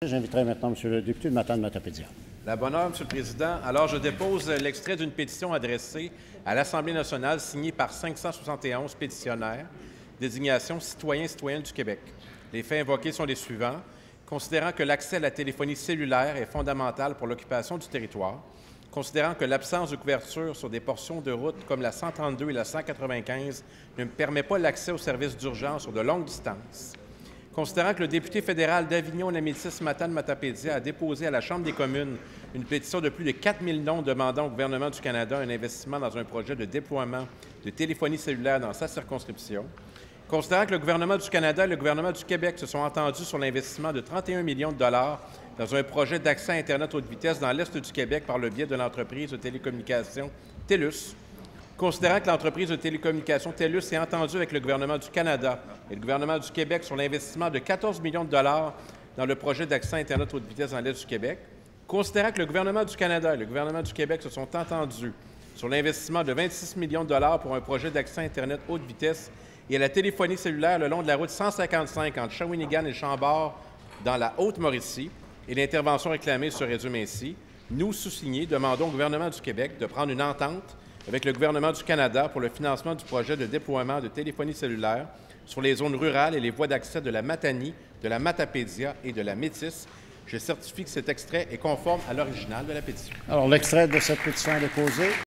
J'inviterai maintenant M. le député de Matane-Matapédia. La bonne heure, M. le Président. Alors, je dépose l'extrait d'une pétition adressée à l'Assemblée nationale signée par 571 pétitionnaires, désignation citoyens-citoyennes du Québec. Les faits invoqués sont les suivants. Considérant que l'accès à la téléphonie cellulaire est fondamental pour l'occupation du territoire, considérant que l'absence de couverture sur des portions de route comme la 132 et la 195 ne permet pas l'accès aux services d'urgence sur de longues distances, considérant que le député fédéral d'Avignon-Amétis-Matane-Matapédia a déposé à la Chambre des communes une pétition de plus de 4 000 noms demandant au gouvernement du Canada un investissement dans un projet de déploiement de téléphonie cellulaire dans sa circonscription, considérant que le gouvernement du Canada et le gouvernement du Québec se sont entendus sur l'investissement de 31 millions de dollars dans un projet d'accès à Internet haute vitesse dans l'Est du Québec par le biais de l'entreprise de télécommunications TELUS, considérant que l'entreprise de télécommunications TELUS s'est entendue avec le gouvernement du Canada et le gouvernement du Québec sur l'investissement de 14 millions de dollars dans le projet d'accès à Internet haute vitesse dans l'Est du Québec, considérant que le gouvernement du Canada et le gouvernement du Québec se sont entendus sur l'investissement de 26 millions de dollars pour un projet d'accès à Internet haute vitesse et à la téléphonie cellulaire le long de la route 155 entre Shawinigan et Chambord dans la Haute-Mauricie, et l'intervention réclamée se résume ainsi. Nous, sous-signés, demandons au gouvernement du Québec de prendre une entente avec le gouvernement du Canada pour le financement du projet de déploiement de téléphonie cellulaire sur les zones rurales et les voies d'accès de la Matanie, de la Matapédia et de la Métis. Je certifie que cet extrait est conforme à l'original de la pétition. Alors, l'extrait de cette pétition est déposé.